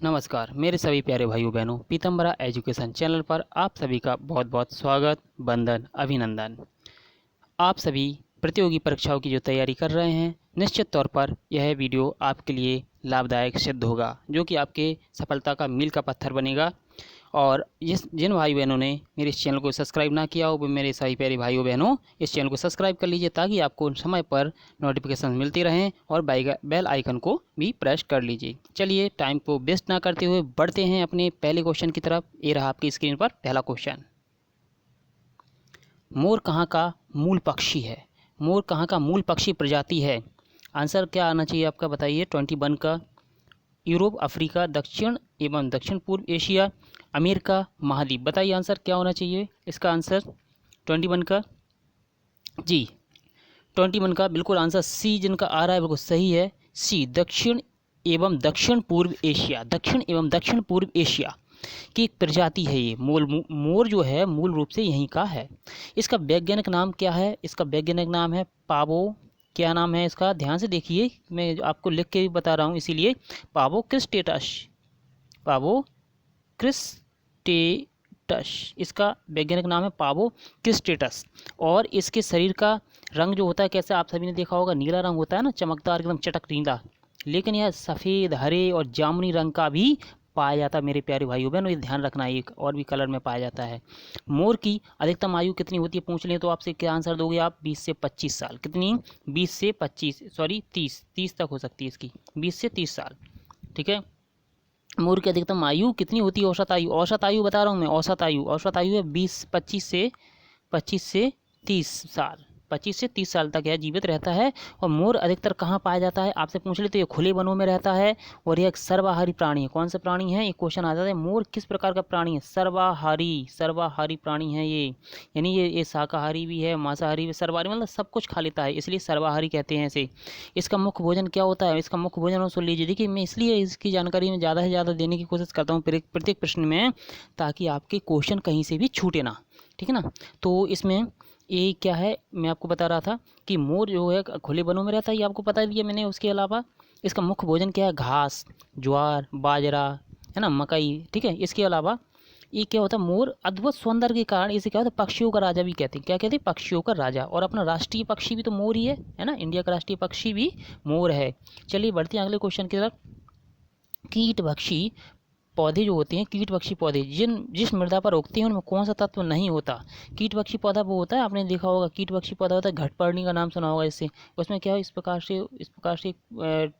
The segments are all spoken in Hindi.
नमस्कार मेरे सभी प्यारे भाइयों बहनों, पीतम्बरा एजुकेशन चैनल पर आप सभी का बहुत बहुत स्वागत, वंदन, अभिनंदन। आप सभी प्रतियोगी परीक्षाओं की जो तैयारी कर रहे हैं, निश्चित तौर पर यह वीडियो आपके लिए लाभदायक सिद्ध होगा, जो कि आपके सफलता का मील का पत्थर बनेगा। और जिन भाई बहनों ने मेरे इस चैनल को सब्सक्राइब ना किया हो, वो मेरे सभी प्यारे भाइयों बहनों इस चैनल को सब्सक्राइब कर लीजिए, ताकि आपको समय पर नोटिफिकेशन मिलती रहें, और बेल आइकन को भी प्रेस कर लीजिए। चलिए टाइम को वेस्ट ना करते हुए बढ़ते हैं अपने पहले क्वेश्चन की तरफ। ये रहा आपकी स्क्रीन पर पहला क्वेश्चन। मोर कहाँ का मूल पक्षी है? मोर कहाँ का मूल पक्षी प्रजाति है? आंसर क्या आना चाहिए आपका, बताइए। 21 का यूरोप, अफ्रीका, दक्षिण एवं दक्षिण पूर्व एशिया, अमेरिका महाद्वीप। बताइए आंसर क्या होना चाहिए इसका आंसर 21 का। जी 21 का बिल्कुल आंसर सी जिनका आ रहा है बिल्कुल सही है। सी दक्षिण एवं दक्षिण पूर्व एशिया, दक्षिण एवं दक्षिण पूर्व एशिया की एक प्रजाति है ये। मोर जो है मूल रूप से यहीं का है। इसका वैज्ञानिक नाम क्या है? इसका वैज्ञानिक नाम है पावो। क्या नाम है इसका? ध्यान से देखिए, मैं आपको लिख के भी बता रहा हूँ इसीलिए। पावो क्रिस्टेटस, पावो क्रिस्टेटस इसका वैज्ञानिक नाम है, पावो क्रिस्टेटस। और इसके शरीर का रंग जो होता है कैसा, आप सभी ने देखा होगा, नीला रंग होता है ना, चमकदार एकदम चटक नीला। लेकिन यह सफ़ेद, हरे और जामुनी रंग का भी पाया जाता है मेरे प्यारे भाइयों बहनों, ये ध्यान रखना। एक और भी कलर में पाया जाता है। मोर की अधिकतम आयु कितनी होती है पूछ लें तो आपसे क्या आंसर दोगे आप? 20 से 25 साल। कितनी? 20 से 25, सॉरी 30 तक हो सकती है इसकी, 20 से 30 साल। ठीक है। मोर की अधिकतम आयु कितनी होती है? औसत आयु, औसत आयु बता रहा हूँ मैं, औसत आयु है 25 से 30 साल। 25 से 30 साल तक यह जीवित रहता है। और मोर अधिकतर कहाँ पाया जाता है आपसे पूछ ले तो ये खुले वनों में रहता है, और यह एक सर्वाहारी प्राणी है। कौन सा प्राणी है? एक क्वेश्चन आ जाता है, मोर किस प्रकार का प्राणी है? सर्वाहारी प्राणी है ये। यानी ये शाकाहारी भी है, मांसाहारी भी, सर्वाहारी मतलब सब कुछ खा लेता है, इसलिए सर्वाहारी कहते हैं इसे। इसका मुख्य भोजन क्या होता है? इसका मुख्य भोजन सुन लीजिए। देखिए मैं इसलिए इसकी जानकारी में ज़्यादा से ज़्यादा देने की कोशिश करता हूँ प्रत्येक प्रश्न में, ताकि आपके क्वेश्चन कहीं से भी छूटे ना। ठीक है ना। तो इसमें ये क्या है, मैं आपको बता रहा था कि मोर जो है खुले वनों में रहता है, ये आपको बता दिया मैंने। उसके अलावा इसका मुख्य भोजन क्या है? घास, ज्वार, बाजरा, है ना, मकई। ठीक है। इसके अलावा ये क्या होता है, मोर अद्भुत सौंदर्य के कारण इसे क्या होता है, पक्षियों का राजा भी कहते हैं। क्या कहते हैं? पक्षियों का राजा। और अपना राष्ट्रीय पक्षी भी तो मोर ही है ना, इंडिया का राष्ट्रीय पक्षी भी मोर है। चलिए बढ़ते हैं अगले क्वेश्चन की तरफ। कीटभक्षी पौधे जो होते हैं, कीटभक्षी पौधे जिस मृदा पर उगते हैं उनमें कौन सा तत्व नहीं होता? कीटभक्षी पौधा वो होता है, आपने देखा होगा, कीटभक्षी पौधा होता है घटपर्णी का नाम सुना होगा इससे। उसमें क्या है, इस प्रकार से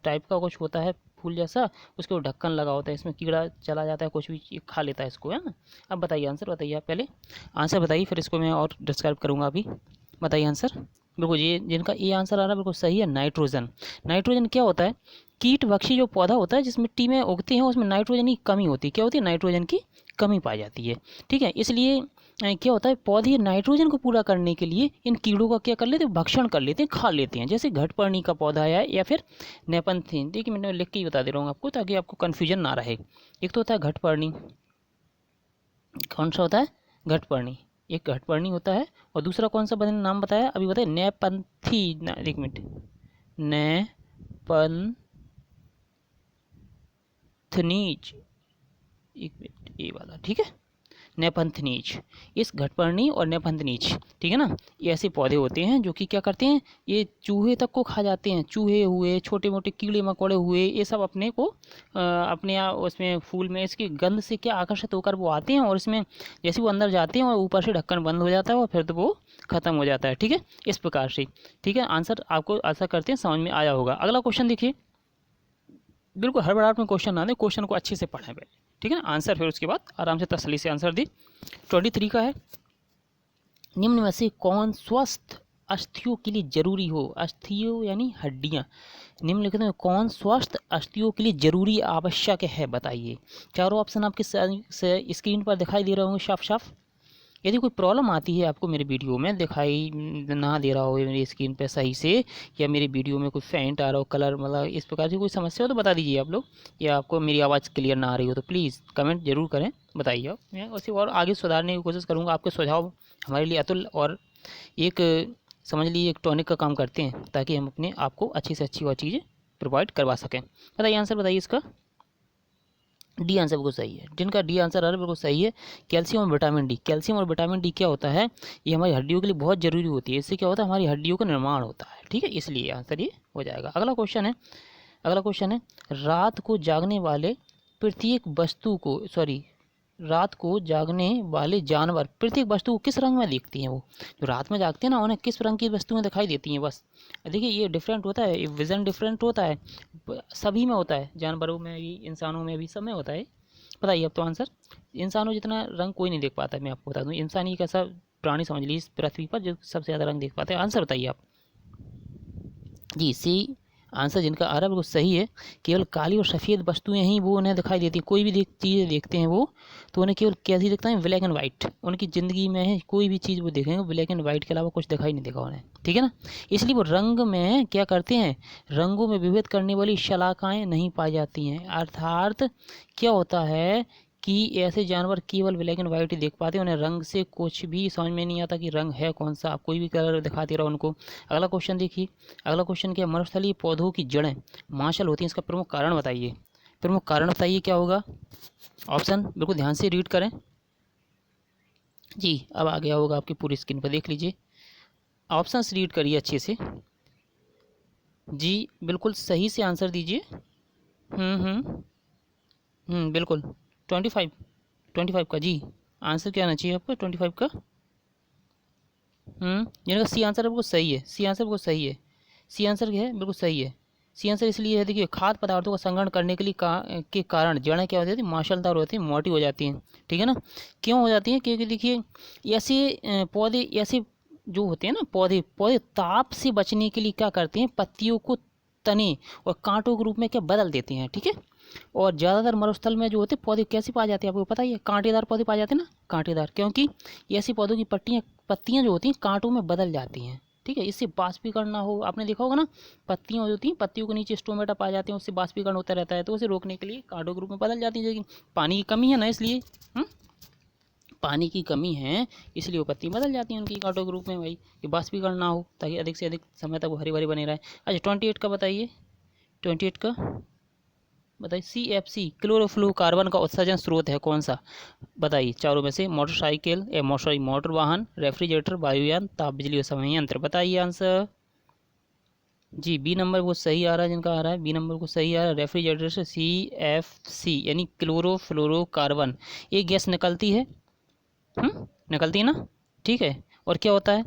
टाइप का कुछ होता है, फूल जैसा, उसके ऊपर ढक्कन लगा होता है, इसमें कीड़ा चला जाता है, कुछ भी खा लेता है इसको, है ना। अब बताइए आंसर, बताइए आप पहले आंसर बताइए, फिर इसको मैं और डिस्क्राइब करूँगा अभी। बताइए आंसर। बिल्कुल ये जिनका ये आंसर आ रहा है बिल्कुल सही है, नाइट्रोजन। नाइट्रोजन क्या होता है? कीटभक्षी जो पौधा होता है जिस मिट्टी में उगते हैं उसमें नाइट्रोजन की कमी होती है। क्या होती है? नाइट्रोजन की कमी पाई जाती है। ठीक है। इसलिए क्या होता है, पौधे नाइट्रोजन को पूरा करने के लिए इन कीड़ों का क्या कर लेते हैं? भक्षण कर लेते हैं, खा लेते हैं। जैसे घटपर्णी का पौधा है या फिर नेपंथीन। देखिए मैंने लिख के ही बता दे रहा हूँ आपको, ताकि आपको कन्फ्यूजन ना रहे। एक तो होता है घटपर्णी, कौन सा होता है? घटपर्णी, एक घटपर्णी होता है। और दूसरा कौन सा मैंने नाम बताया अभी, बताए नेपंथी एक मिनट, नेपंथनीज, एक मिनट, ये वाला, ठीक है, नेपंथनीज। इस घटपर्णी और नेपंथनीज, ठीक है ना, ये ऐसे पौधे होते हैं जो कि क्या करते हैं, ये चूहे तक को खा जाते हैं। चूहे हुए, छोटे मोटे कीड़े मकोड़े हुए, ये सब अपने को अपने उसमें फूल में इसकी गंध से क्या आकर्षित होकर वो आते हैं, और इसमें जैसे वो अंदर जाते हैं और ऊपर से ढक्कन बंद हो जाता है और फिर तो वो खत्म हो जाता है। ठीक है, इस प्रकार से। ठीक है, आंसर आपको आशा करते हैं समझ में आया होगा। अगला क्वेश्चन देखिए, बिल्कुल हड़बड़ाहट में क्वेश्चन ना दे, क्वेश्चन को अच्छे से पढ़ें पहले। ठीक है ना, आंसर फिर उसके बाद आराम से तसल्ली से आंसर दी। 23 का है, निम्न में से कौन स्वस्थ अस्थियों के लिए जरूरी हो? अस्थियों यानी हड्डियाँ। निम्नलिखित में कौन स्वस्थ अस्थियों के लिए जरूरी आवश्यक है? बताइए। चारों ऑप्शन आपके स्क्रीन पर दिखाई दे रहे होंगे साफ साफ। यदि कोई प्रॉब्लम आती है आपको मेरे वीडियो में दिखाई ना दे रहा हो मेरी स्क्रीन पे सही से, या मेरे वीडियो में कोई फेंट आ रहा हो, कलर मतलब इस प्रकार की कोई समस्या हो तो बता दीजिए आप लोग, या आपको मेरी आवाज़ क्लियर ना आ रही हो तो प्लीज़ कमेंट जरूर करें, बताइए आप। मैं उसी और आगे सुधारने की कोशिश करूँगा। आपके सुझाव हमारे लिए अतुल और एक समझ लीजिए एक टॉनिक का काम करते हैं, ताकि हम अपने आप को अच्छी से अच्छी और चीज़ें प्रोवाइड करवा सकें। बताइए आंसर, बताइए इसका। डी आंसर बिल्कुल सही है, जिनका डी आंसर आ रहा है बिल्कुल सही है। कैल्शियम और विटामिन डी, कैल्शियम और विटामिन डी क्या होता है, ये हमारी हड्डियों के लिए बहुत जरूरी होती है। इससे क्या होता है, हमारी हड्डियों का निर्माण होता है, ठीक है, इसलिए आंसर ये हो जाएगा। अगला क्वेश्चन है, अगला क्वेश्चन है, रात को जागने वाले प्रत्येक वस्तु को, सॉरी, रात को जागने वाले जानवर प्रत्येक वस्तु को किस रंग में देखती हैं? वो जो रात में जागते हैं ना, उन्हें किस रंग की वस्तुएं दिखाई देती हैं? बस देखिए, ये डिफरेंट होता है, विजन डिफरेंट होता है, सभी में होता है, जानवरों में भी, इंसानों में भी, सब में होता है। बताइए अब तो आंसर। इंसानों जितना रंग कोई नहीं देख पाता है, मैं आपको बता दूं, इंसान ही एक ऐसा प्राणी समझ लीजिए इस पृथ्वी पर जो सबसे ज़्यादा रंग देख पाते हैं। आंसर बताइए आप। जी, सी आंसर जिनका आ रहा है बिल्कुल सही है। केवल काली और सफ़ेद वस्तुएं ही वो उन्हें दिखाई देती हैं, कोई भी चीज़ें देखते हैं वो, तो उन्हें केवल कैसी दिखता है, ब्लैक एंड वाइट। उनकी ज़िंदगी में है कोई भी चीज़ वो देखेंगे ब्लैक एंड वाइट के अलावा कुछ दिखाई नहीं देगा उन्हें, ठीक है ना। इसलिए वो रंग में क्या करते हैं, रंगों में विभेद करने वाली शलाकाएँ नहीं पाई जाती हैं। अर्थात क्या होता है कि ऐसे जानवर केवल ब्लैक एंड वाइट ही देख पाते हैं, उन्हें रंग से कुछ भी समझ में नहीं आता कि रंग है कौन सा, आप कोई भी कलर दिखाते रहो उनको। अगला क्वेश्चन देखिए, अगला क्वेश्चन क्या है, मरुस्थलीय पौधों की जड़ें मांसल होती हैं, इसका प्रमुख कारण बताइए। प्रमुख कारण बताइए क्या होगा। ऑप्शन बिल्कुल ध्यान से रीड करें। जी, अब आ गया होगा आपकी पूरी स्क्रीन पर, देख लीजिए, ऑप्शंस रीड करिए अच्छे से। जी, बिल्कुल सही से आंसर दीजिए। हम्म। बिल्कुल 25, 25 का जी आंसर क्या आना चाहिए आपका, 25 का। जिनका सी आंसर है बिल्कुल सही है, सी आंसर बिल्कुल सही है, सी आंसर क्या है, बिल्कुल सही है। सी आंसर इसलिए है, देखिए, खाद्य पदार्थों का संग्रहण करने के लिए के कारण जड़ें क्या हो जाती है, मांसलदार होती हैं, मोटी हो जाती हैं, ठीक है ना। क्यों हो जाती हैं, क्योंकि देखिए, ऐसे पौधे, ऐसे जो होते हैं ना, पौधे पौधे ताप से बचने के लिए क्या करते हैं, पत्तियों को तने और कांटों के रूप में क्या बदल देते हैं, ठीक है। और ज़्यादातर मरुस्थल में जो होते हैं पौधे कैसे पाए जाते हैं, आपको पता ही है, कांटेदार पौधे पाए जाते हैं ना, कांटेदार, क्योंकि ऐसी पौधों की पत्तियां जो होती हैं कांटों में बदल जाती हैं, ठीक है। इससे बाष्पीकरण ना हो, आपने देखा होगा ना, पत्तियां होती हैं, पत्तियों के नीचे स्टोमेटा पाए जाते हैं, उससे बाष्पीकरण होता रहता है, तो उसे रोकने के लिए कांटों के रूप में बदल जाती है, लेकिन पानी की कमी है ना, इसलिए पानी की कमी है, इसलिए वो पत्ती बदल जाती हैं उनकी कांटों के रूप में, भाई, कि बाष्पीकरण ना हो, ताकि अधिक से अधिक समय तक वो हरी भरी बने रहे। अच्छा, 28 का बताइए, 28 का बताइए, CFC क्लोरोफ्लोरोकार्बन का उत्सर्जन स्रोत है कौन सा, बताइए चारों में से। मोटरसाइकिल, मोटर वाहन, रेफ्रिजरेटर, वायुयान, ताप बिजली और संयंत्र, बताइए आंसर। जी, बी नंबर को सही आ रहा है, जिनका आ रहा है बी नंबर को सही आ रहा है, रेफ्रिजरेटर से CFC यानी क्लोरोफ्लोरोकार्बन, ये गैस निकलती है, निकलती है ना, ठीक है। और क्या होता है,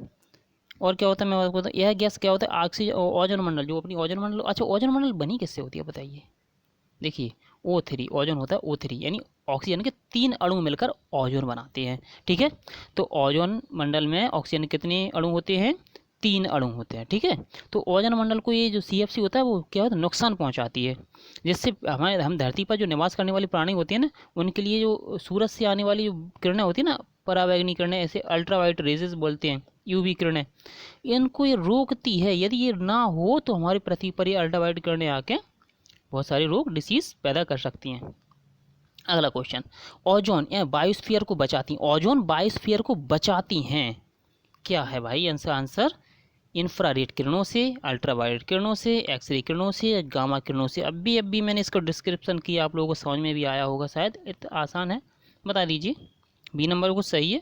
और क्या होता है, मैं आपको बताऊँ, यह गैस क्या होता है, ऑक्सीजन, ओजोन मंडल, जो अपनी ओजोन मंडल, अच्छा, ओजोन मंडल बनी किससे होती है बताइए। देखिए, O3 ओजोन होता है, O3 यानी ऑक्सीजन के 3 अणु मिलकर ओजोन बनाते हैं, ठीक है। तो ओजोन मंडल में ऑक्सीजन कितने अणु होते हैं, 3 अणु होते हैं, ठीक है। तो ओजोन मंडल को ये जो CFC होता है वो क्या होता है, नुकसान पहुंचाती है, जिससे हम धरती पर जो निवास करने वाली प्राणी होती है ना, उनके लिए जो सूरज से आने वाली जो किरणें होती है ना, पराबैंगनी किरणें, ऐसे अल्ट्रावायलेट रेजेस बोलते हैं, UV किरणें, इनको ये रोकती है। यदि ये ना हो तो हमारी पृथ्वी पर ये अल्ट्रावायलेट किरणें आके बहुत सारे रोग, डिसीज पैदा कर सकती हैं। अगला क्वेश्चन, ओजोन या बायोस्फीयर को बचाती हैं, ओजोन बायोस्फीयर को बचाती हैं, क्या है भाई आंसर, आंसर इंफ्रारेड किरणों से, अल्ट्रावायलेट किरणों से, एक्सरे किरणों से, गामा किरणों से। अभी मैंने इसको डिस्क्रिप्शन किया, आप लोगों को समझ में भी आया होगा शायद, इतना आसान है, बता दीजिए। बी नंबर को सही है,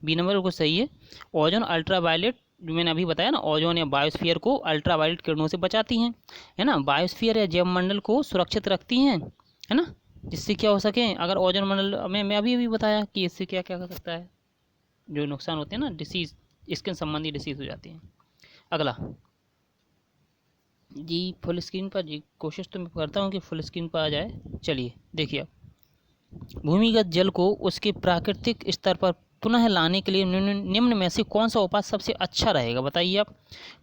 बी नंबर को सही है। ओजोन अल्ट्रावायलेट, जो मैंने अभी बताया ना, ओजोन या बायोस्फीयर को अल्ट्रावायलेट किरणों से बचाती हैं, है ना। बायोस्फीयर या जैव मंडल को सुरक्षित रखती हैं, है ना, जिससे क्या हो सके, अगर ओजोन मंडल में, मैं अभी बताया कि इससे क्या क्या कर सकता है, जो नुकसान होते हैं ना, डिसीज, स्किन संबंधी डिसीज हो जाती हैं। अगला जी, फुल स्क्रीन पर, जी कोशिश तो मैं करता हूँ कि फुल स्क्रीन पर आ जाए। चलिए देखिए आप, भूमिगत जल को उसके प्राकृतिक स्तर पर पुनः लाने के लिए निम्न में से कौन सा उपाय सबसे अच्छा रहेगा, बताइए आप।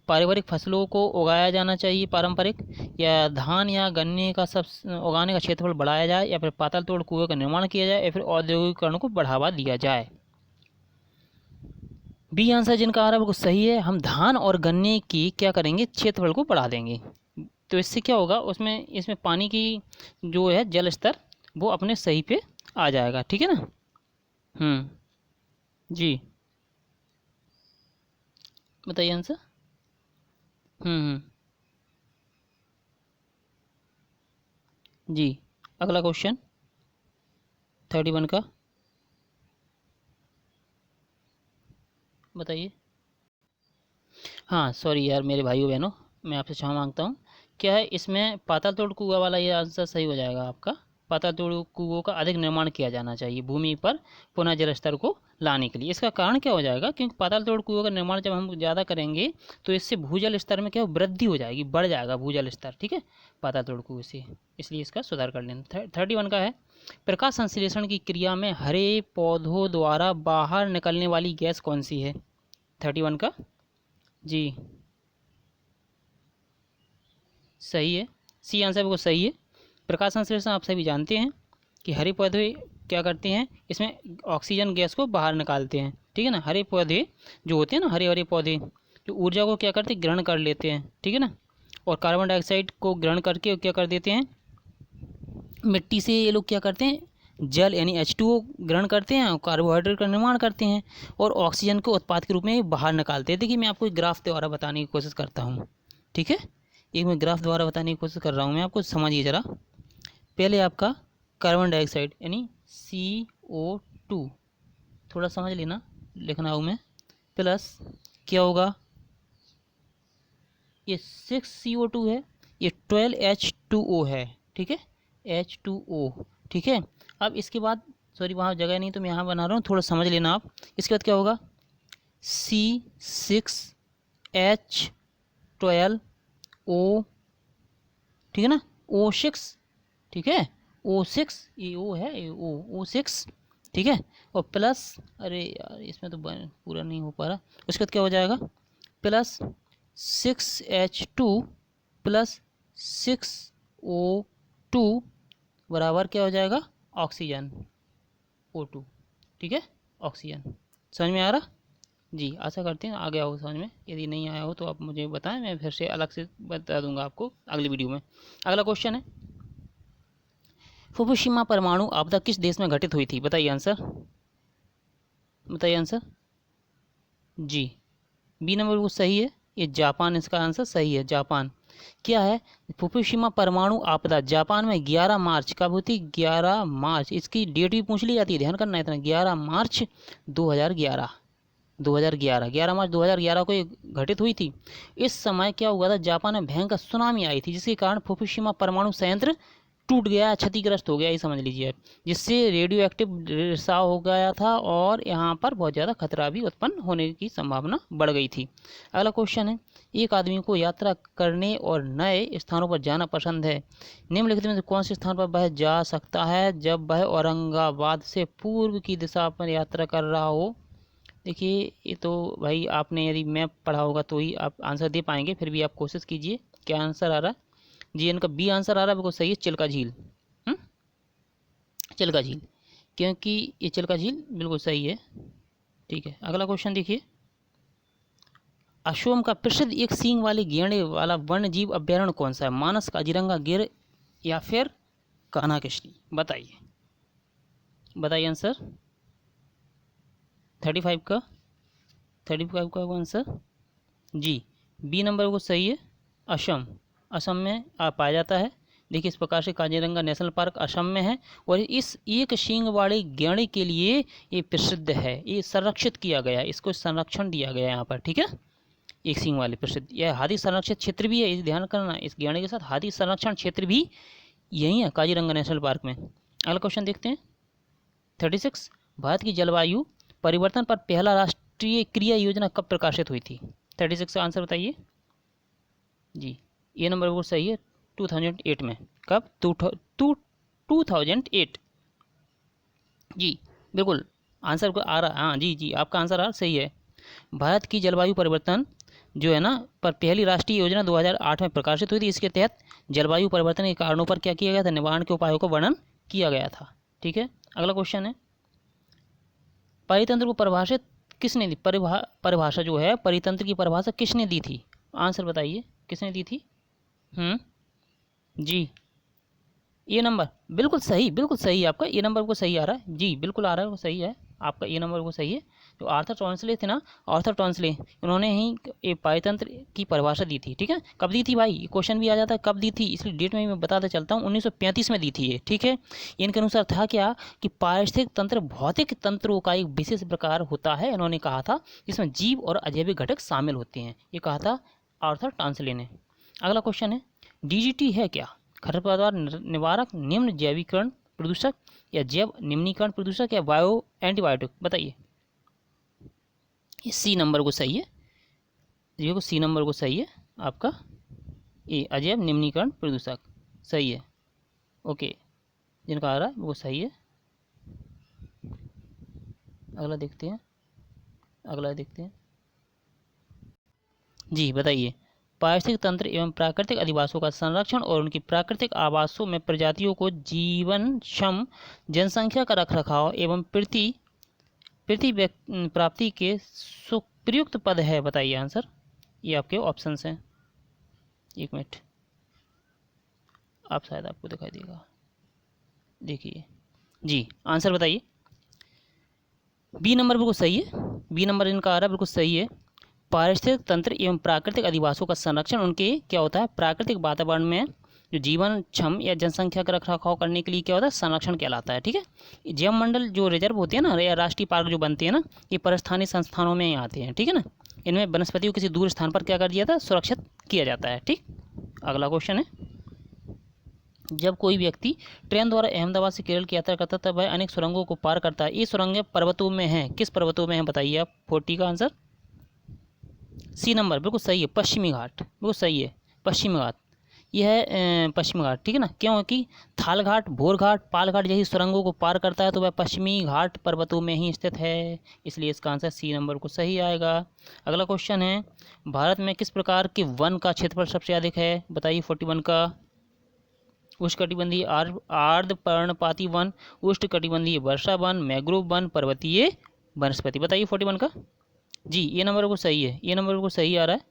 पारिवारिक फसलों को उगाया जाना चाहिए, पारंपरिक, या धान या गन्ने का सब उगाने का क्षेत्रफल बढ़ाया जाए, या फिर पाताल तोड़ कुएं का निर्माण किया जाए, या फिर औद्योगिकरण को बढ़ावा दिया जाए। बी आंसर जिनका आ रहा है बिल्कुल सही है, हम धान और गन्ने की क्या करेंगे, क्षेत्रफल को बढ़ा देंगे। तो इससे क्या होगा, उसमें इसमें पानी की जो है जल स्तर वो अपने सही पे आ जाएगा, ठीक है ना। हम्म। जी, बताइए आंसर। हम्म। जी, अगला क्वेश्चन, 31 का बताइए। हाँ सॉरी यार मेरे भाइयों बहनों, मैं आपसे क्षमा मांगता हूँ। क्या है इसमें पाताल तोड़ कुआं वाला ये आंसर सही हो जाएगा आपका। पाताल तोड़ कुओं का अधिक निर्माण किया जाना चाहिए भूमि पर पुनः जल स्तर को लाने के लिए। इसका कारण क्या हो जाएगा, क्योंकि पाताल तोड़ कुओं का निर्माण जब हम ज़्यादा करेंगे तो इससे भूजल स्तर में क्या वृद्धि हो जाएगी, बढ़ जाएगा भूजल स्तर, ठीक है, पाताल तोड़ कुओं से, इसलिए इसका सुधार कर लेना। 31 का है, प्रकाश संश्लेषण की क्रिया में हरे पौधों द्वारा बाहर निकलने वाली गैस कौन सी है। 31 का जी सही है, सी आंसर बिल्कुल सही है। प्रकाश संश्लेषण आप सभी जानते हैं कि हरे पौधे क्या करते हैं, इसमें ऑक्सीजन गैस को बाहर निकालते हैं, ठीक है ना। हरे पौधे जो होते हैं ना, हरे हरे पौधे जो ऊर्जा को क्या करते हैं, ग्रहण कर लेते हैं, ठीक है ना, और कार्बन डाइऑक्साइड को ग्रहण करके क्या कर देते हैं, मिट्टी से ये लोग क्या करते हैं, जल यानी H2O ग्रहण करते हैं और कार्बोहाइड्रेट का निर्माण करते हैं और ऑक्सीजन को उत्पाद के रूप में बाहर निकालते हैं। देखिए मैं आपको एक ग्राफ द्वारा बताने की कोशिश करता हूँ, ठीक है, एक मैं ग्राफ द्वारा बताने की कोशिश कर रहा हूँ मैं आपको, समझिए ज़रा। पहले आपका कार्बन डाइऑक्साइड यानी CO2, थोड़ा समझ लेना, लिखना हूँ मैं, प्लस क्या होगा, ये 6CO2 है, ये 12H2O है, ठीक है, H2O, ठीक है। अब इसके बाद सॉरी वहाँ जगह नहीं तो मैं यहाँ बना रहा हूँ, थोड़ा समझ लेना आप। इसके बाद क्या होगा, C6H12O, ठीक है ना, O6, ठीक है, O6, ये O है, ये O6, ठीक है, और प्लस, अरे यार इसमें तो पूरा नहीं हो पा रहा, उसके बाद क्या हो जाएगा, प्लस 6H2 प्लस 6O2 बराबर क्या हो जाएगा, ऑक्सीजन O2, ठीक है, ऑक्सीजन। समझ में आ रहा जी, आशा करते हैं आ गया हो समझ में। यदि नहीं आया हो तो आप मुझे बताएं, मैं फिर से अलग से बता दूंगा आपको अगली वीडियो में। अगला क्वेश्चन है, फुकुशिमा परमाणु आपदा किस देश में घटित हुई थी, बताइए आंसर, बताइए आंसर। जी बी नंबर वो सही है, ये जापान, इसका आंसर सही है, जापान। क्या है, फुकुशिमा परमाणु आपदा जापान में 11 मार्च कब होती, 11 मार्च, इसकी डेट भी पूछ ली जाती है, ध्यान करना इतना, 11 मार्च 2011, 11 मार्च 2011 को ये घटित हुई थी। इस समय क्या हुआ था, जापान में भयंकर सुनामी आई थी जिसके कारण फुकुशिमा परमाणु संयंत्र टूट गया, क्षतिग्रस्त हो गया, ये समझ लीजिए, जिससे रेडियो एक्टिव रिसाव हो गया था और यहाँ पर बहुत ज़्यादा खतरा भी उत्पन्न होने की संभावना बढ़ गई थी। अगला क्वेश्चन है, एक आदमी को यात्रा करने और नए स्थानों पर जाना पसंद है, निम्नलिखित में से कौन से स्थान पर वह जा सकता है जब वह औरंगाबाद से पूर्व की दिशा पर यात्रा कर रहा हो। देखिए ये तो भाई आपने यदि मैप पढ़ा होगा तो ही आप आंसर दे पाएंगे, फिर भी आप कोशिश कीजिए। क्या आंसर आ रहा है जी, इनका बी आंसर आ रहा है, बिल्कुल सही है, चिल्का झील, चिल्का झील, क्योंकि ये चिल्का झील बिल्कुल सही है, ठीक है। अगला क्वेश्चन देखिए, असोम का प्रसिद्ध एक सींग वाले गेंडे वाला वन्य जीव अभ्यारण्य कौन सा है, मानस, काजीरंगा, गिर या फिर कान्हा-किसली, बताइए, बताइए आंसर। 35 का, 35 का आंसर जी बी नंबर वो सही है, असम, असम में पाया जाता है। देखिए इस प्रकार से काजीरंगा नेशनल पार्क असम में है और इस एक सींग वाले गेंडे के लिए ये प्रसिद्ध है, ये संरक्षित किया गया है, इसको संरक्षण दिया गया है यहाँ पर, ठीक है, एक सींग वाले प्रसिद्ध, यह हाथी संरक्षित क्षेत्र भी है, इस ध्यान करना, इस गेंडे के साथ हाथी संरक्षण क्षेत्र भी यही है काजीरंगा नेशनल पार्क में। अगला क्वेश्चन देखते हैं, 36, भारत की जलवायु परिवर्तन पर पहला राष्ट्रीय क्रिया योजना कब प्रकाशित हुई थी, 36 का आंसर बताइए जी, ये नंबर वो सही है, 2008 में, कब, 2008 जी बिल्कुल, आंसर को आ रहा, हाँ जी जी आपका आंसर आ रहा सही है। भारत की जलवायु परिवर्तन जो है ना पर पहली राष्ट्रीय योजना 2008 में प्रकाशित हुई थी, इसके तहत जलवायु परिवर्तन के कारणों पर क्या किया गया था, निवारण के उपायों का वर्णन किया गया था, ठीक है। अगला क्वेश्चन है, परितंत्र को परिभाषित किसने दी, परिभाषा जो है परितंत्र की परिभाषा किसने दी थी, आंसर बताइए, किसने दी थी। जी ये नंबर बिल्कुल सही, बिल्कुल सही, आपका ये नंबर को सही आ रहा है जी, बिल्कुल आ रहा है वो सही है, आपका ये नंबर वो सही है, जो आर्थर टॉन्सले थे ना, आर्थर टॉन्सले, उन्होंने ही ये पारतंत्र की परिभाषा दी थी। ठीक है, कब दी थी भाई, क्वेश्चन भी आ जाता है कब दी थी, इसलिए डेट में मैं बताता चलता हूँ, 1935 में दी थी ये। ठीक है, इनके अनुसार था क्या कि पारिस्थितिक तंत्र भौतिक तंत्रों का एक विशेष प्रकार होता है, इन्होंने कहा था, जिसमें जीव और अजैविक घटक शामिल होते हैं, ये कहा था आर्थर टॉन्सले ने। अगला क्वेश्चन है, डीजीटी है क्या, खरपतवार निवारक, निम्न जैवीकरण प्रदूषक, या जैव निम्नीकरण प्रदूषक, या बायो एंटीबायोटिक, बताइए। ये सी नंबर को सही है, देखो सी नंबर को सही है आपका, ये अजैव निम्नीकरण प्रदूषक सही है। ओके, जिनका आ रहा है वो सही है। अगला देखते हैं, अगला देखते हैं जी, बताइए। पारिस्थितिक तंत्र एवं प्राकृतिक अधिवासों का संरक्षण और उनकी प्राकृतिक आवासों में प्रजातियों को जीवनक्षम जनसंख्या का रखरखाव एवं प्राप्ति के सुप्रयुक्त पद है, बताइए आंसर। ये आपके ऑप्शंस हैं, एक मिनट, आप शायद आपको दिखाई देगा, देखिए जी, आंसर बताइए। बी नंबर बिल्कुल सही है, बी नंबर इनका आ रहा है, बिल्कुल सही है। पारिस्थितिक तंत्र एवं प्राकृतिक अधिवासों का संरक्षण उनके क्या होता है, प्राकृतिक वातावरण में जो जीवन क्षम या जनसंख्या का रखरखाव करने के लिए क्या होता है, संरक्षण कहलाता है। ठीक है, जैव मंडल जो रिजर्व होते हैं ना, या राष्ट्रीय पार्क जो बनते हैं ना, ये परिस्थानीय संस्थानों में आते हैं। ठीक है ना, इनमें वनस्पति को किसी दूर स्थान पर क्या कर दिया था, सुरक्षित किया जाता है। ठीक, अगला क्वेश्चन है, जब कोई व्यक्ति ट्रेन द्वारा अहमदाबाद से केरल की यात्रा करता है तब वह अनेक सुरंगों को पार करता है, ये सुरंगें पर्वतों में हैं, किस पर्वतों में हैं, बताइए आप। 40 का आंसर सी नंबर बिल्कुल सही है, पश्चिमी घाट, बिल्कुल सही है, पश्चिमी घाट, यह है पश्चिमी घाट। ठीक है ना, क्योंकि थाल घाट, भोर घाट, पाल घाट जैसी सुरंगों को पार करता है तो वह पश्चिमी घाट पर्वतों में ही स्थित है, इसलिए इसका आंसर सी नंबर को सही आएगा। अगला क्वेश्चन है, भारत में किस प्रकार के वन का क्षेत्रफल सबसे अधिक है, बताइए। 41 का उष्णकटिबंधीय आर्द्र पर्णपाती वन, उष्णकटिबंधीय वर्षा वन, मैंग्रोव वन, पर्वतीय वनस्पति, बताइए 41 का। जी, ये नंबर को सही है, ये नंबर को सही आ रहा है,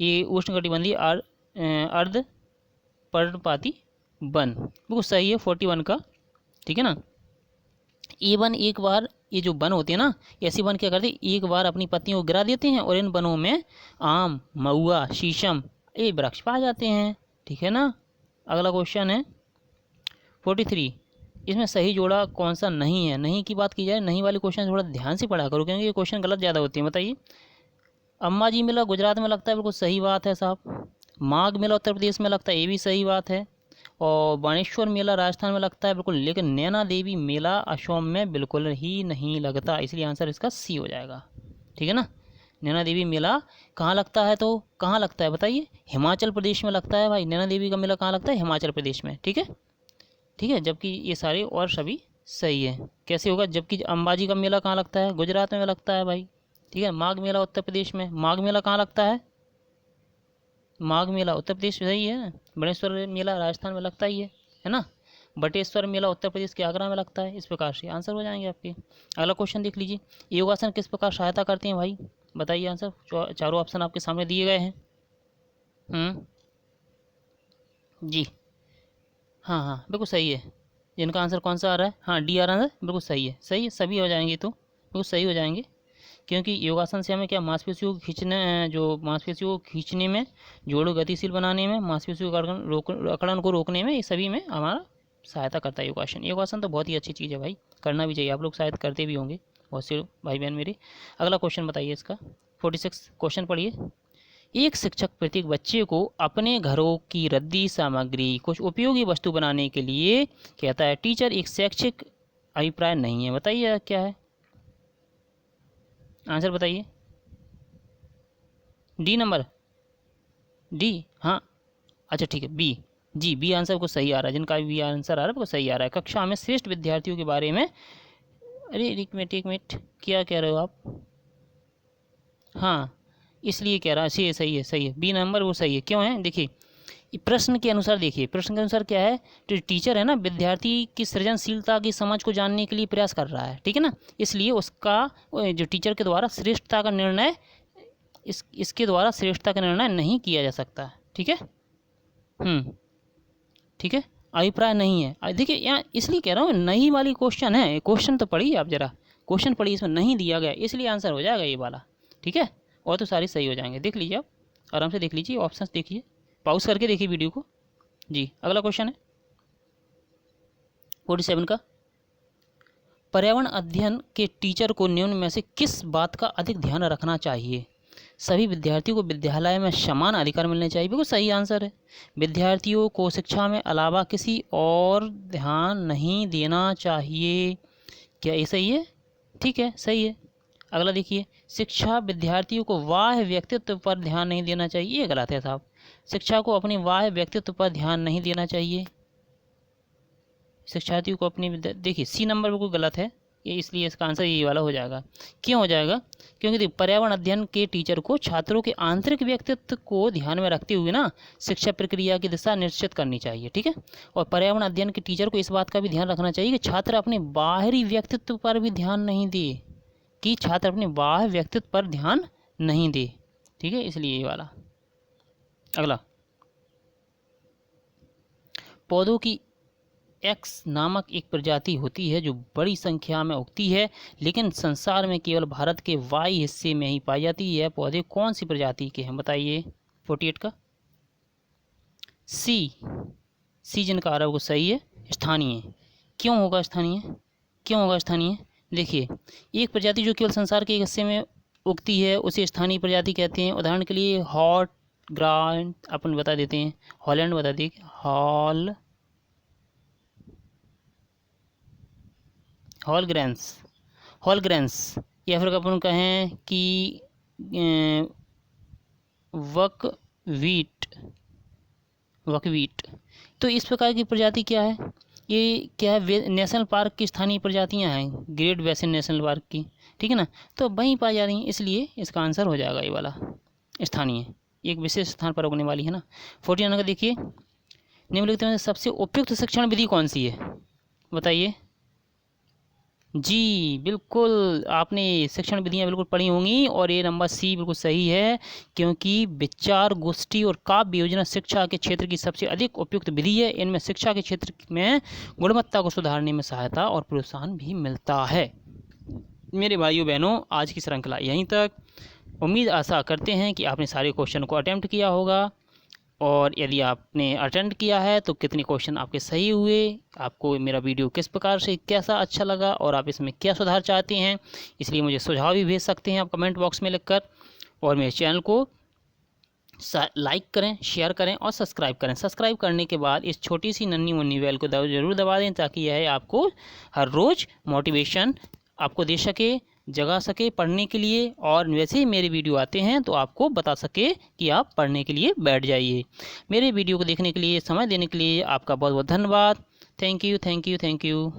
ये उष्णकटिबंधीय अर्ध पर्णपाती वन बिल्कुल सही है 41 का। ठीक है ना, ये वन एक बार, ये जो वन होते हैं ना, ऐसे वन क्या करते हैं, एक बार अपनी पत्तियों को गिरा देते हैं और इन वनों में आम, महुआ, शीशम, ये वृक्ष पाए जाते हैं। ठीक है ना, अगला क्वेश्चन है 43, इसमें सही जोड़ा कौन सा नहीं है, नहीं की बात की जाए, नहीं वाले क्वेश्चन थोड़ा ध्यान से पढ़ा करो, क्योंकि ये क्वेश्चन गलत ज़्यादा होते हैं। बताइए, अम्बाजी मेला गुजरात में लगता है, बिल्कुल सही बात है साहब। माघ मेला उत्तर प्रदेश में लगता है, ये भी सही बात है। और बाणेश्वर मेला राजस्थान में लगता है बिल्कुल, लेकिन नैना देवी मेला असम में बिल्कुल ही नहीं लगता, इसलिए आंसर इसका सी हो जाएगा। ठीक है ना, नैना देवी मेला कहाँ लगता है, तो कहाँ लगता है बताइए, हिमाचल प्रदेश में लगता है भाई, नैना देवी का मेला कहाँ लगता है, हिमाचल प्रदेश में। ठीक है, ठीक है, जबकि ये सारे और सभी सही है। कैसे होगा, जबकि अंबाजी का मेला कहाँ लगता है, गुजरात में लगता है भाई। ठीक है, माघ मेला उत्तर प्रदेश में, माघ मेला कहाँ लगता है, माघ मेला उत्तर प्रदेश में सही है। बनेश्वर मेला राजस्थान में लगता ही है ना। बटेश्वर मेला उत्तर प्रदेश के आगरा में लगता है। इस प्रकार से आंसर हो जाएंगे आपके। अगला क्वेश्चन देख लीजिए, योगासन किस प्रकार सहायता करते हैं भाई, बताइए आंसर। चारों ऑप्शन आपके सामने दिए गए हैं। जी हाँ हाँ बिल्कुल सही है। जिनका आंसर कौन सा आ रहा है, हाँ डी आ रहा है, बिल्कुल सही है, सही है, सभी हो जाएंगे तो बिल्कुल सही हो जाएंगे। क्योंकि योगासन से हमें क्या, मांसपेशियों को खींचने, जो मांसपेशियों को खींचने में, जोड़ों गतिशील बनाने में, मांसपेशियों का अकड़न को रोकने में, ये सभी में हमारा सहायता करता है योगासन। योगासन तो बहुत ही अच्छी चीज़ है भाई, करना भी चाहिए, आप लोग शायद करते भी होंगे बहुत से भाई बहन मेरे। अगला क्वेश्चन बताइए इसका, 46 क्वेश्चन पढ़िए। एक शिक्षक प्रत्येक बच्चे को अपने घरों की रद्दी सामग्री कुछ उपयोगी वस्तु बनाने के लिए कहता है, टीचर एक शैक्षिक अभिप्राय नहीं है, बताइए क्या है आंसर, बताइए। डी नंबर, डी, हाँ अच्छा ठीक है, बी, जी बी आंसर को सही आ रहा है, जिनका भी बी आंसर आ रहा है वो सही आ रहा है। कक्षा में श्रेष्ठ विद्यार्थियों के बारे में, अरे एक मिनट क्या कह रहे हो आप, हाँ इसलिए कह रहा है, सही है सही है सही है, बी नंबर वो सही है। क्यों है, देखिए प्रश्न के अनुसार, देखिए प्रश्न के अनुसार क्या है, तो टीचर है ना, विद्यार्थी की सृजनशीलता की समझ को जानने के लिए प्रयास कर रहा है, ठीक है ना, इसलिए उसका जो टीचर के द्वारा श्रेष्ठता का निर्णय, इसके द्वारा श्रेष्ठता का निर्णय नहीं किया जा सकता, ठीक है। ठीक है, अभिप्राय नहीं है। देखिए यहाँ इसलिए कह रहा हूँ, नई वाली क्वेश्चन है, क्वेश्चन तो पढ़िए आप जरा, क्वेश्चन पढ़िए, इसमें नहीं दिया गया, इसलिए आंसर हो जाएगा ये वाला, ठीक है। और तो सारे सही हो जाएंगे, देख लीजिए आप आराम से, देख लीजिए ऑप्शंस, देखिए पॉज करके देखिए वीडियो को। जी अगला क्वेश्चन है 47 का, पर्यावरण अध्ययन के टीचर को निम्न में से किस बात का अधिक ध्यान रखना चाहिए? सभी विद्यार्थियों को विद्यालय में समान अधिकार मिलने चाहिए, बिल्कुल सही आंसर है। विद्यार्थियों को शिक्षा में अलावा किसी और ध्यान नहीं देना चाहिए, क्या ये सही है? ठीक है, सही है। अगला देखिए, शिक्षा विद्यार्थियों को बाह्य व्यक्तित्व पर ध्यान नहीं देना चाहिए, ये गलत है साहब। शिक्षा को अपनी बाह्य व्यक्तित्व पर ध्यान नहीं देना चाहिए, शिक्षार्थियों को अपनी देखिए सी नंबर बिल्कुल गलत है ये, इसलिए इसका आंसर ये वाला हो जाएगा। क्यों हो जाएगा? क्योंकि देखिए पर्यावरण अध्ययन के टीचर को छात्रों के आंतरिक व्यक्तित्व को ध्यान में रखते हुए ना शिक्षा प्रक्रिया की दिशा निश्चित करनी चाहिए, ठीक है। और पर्यावरण अध्ययन के टीचर को इस बात का भी ध्यान रखना चाहिए कि छात्र अपने बाहरी व्यक्तित्व पर भी ध्यान नहीं दे, कि छात्र अपने बाह्य व्यक्तित्व पर ध्यान नहीं दे, ठीक है, इसलिए ये वाला। अगला, पौधों की एक्स नामक एक प्रजाति होती है जो बड़ी संख्या में उगती है, लेकिन संसार में केवल भारत के वायु हिस्से में ही पाई जाती है। पौधे कौन सी प्रजाति के हैं बताइए? 48 का सी जिनका आरव को सही है, स्थानीय। क्यों होगा स्थानीय? क्यों होगा स्थानीय? देखिए, एक प्रजाति जो केवल संसार के एक हिस्से में उगती है उसे स्थानीय प्रजाति कहते हैं। उदाहरण के लिए हॉट ग्रांड अपन बता देते हैं, हॉलैंड बता दें, हॉलग्रेंस, या फिर अपन कहें कि वकवीट। तो इस प्रकार की प्रजाति क्या है? ये क्या है? नेशनल पार्क की स्थानीय प्रजातियां हैं, ग्रेट बेसिन नेशनल पार्क की, ठीक है ना। तो वहीं पाई जा रही हैं, इसलिए इसका आंसर हो जाएगा ये वाला, स्थानीय, एक विशेष स्थान पर उगने वाली है ना। 49 का देखिए, निम्नलिखित में सबसे उपयुक्त शिक्षण विधि कौन सी है बताइए? जी बिल्कुल, आपने शिक्षण विधियाँ बिल्कुल पढ़ी होंगी और ये नंबर सी बिल्कुल सही है, क्योंकि विचार गोष्ठी और काव्य योजना शिक्षा के क्षेत्र की सबसे अधिक उपयुक्त विधि है। इनमें शिक्षा के क्षेत्र में गुणवत्ता को सुधारने में सहायता और प्रोत्साहन भी मिलता है। मेरे भाइयों बहनों, आज की श्रृंखला यहीं तक। उम्मीद आशा करते हैं कि आपने सारे क्वेश्चन को अटेम्प्ट किया होगा, और यदि आपने अटेंड किया है तो कितने क्वेश्चन आपके सही हुए, आपको मेरा वीडियो किस प्रकार से कैसा अच्छा लगा और आप इसमें क्या सुधार चाहते हैं, इसलिए मुझे सुझाव भी भेज सकते हैं आप कमेंट बॉक्स में लिखकर। और मेरे चैनल को लाइक करें, शेयर करें और सब्सक्राइब करें। सब्सक्राइब करने के बाद इस छोटी सी नन्ही मुन्नी बेल को ज़रूर दबा दें, ताकि यह आपको हर रोज़ मोटिवेशन आपको दे सके, जगा सके पढ़ने के लिए। और वैसे ही मेरे वीडियो आते हैं तो आपको बता सके कि आप पढ़ने के लिए बैठ जाइए। मेरे वीडियो को देखने के लिए, समय देने के लिए आपका बहुत बहुत धन्यवाद। Thank you.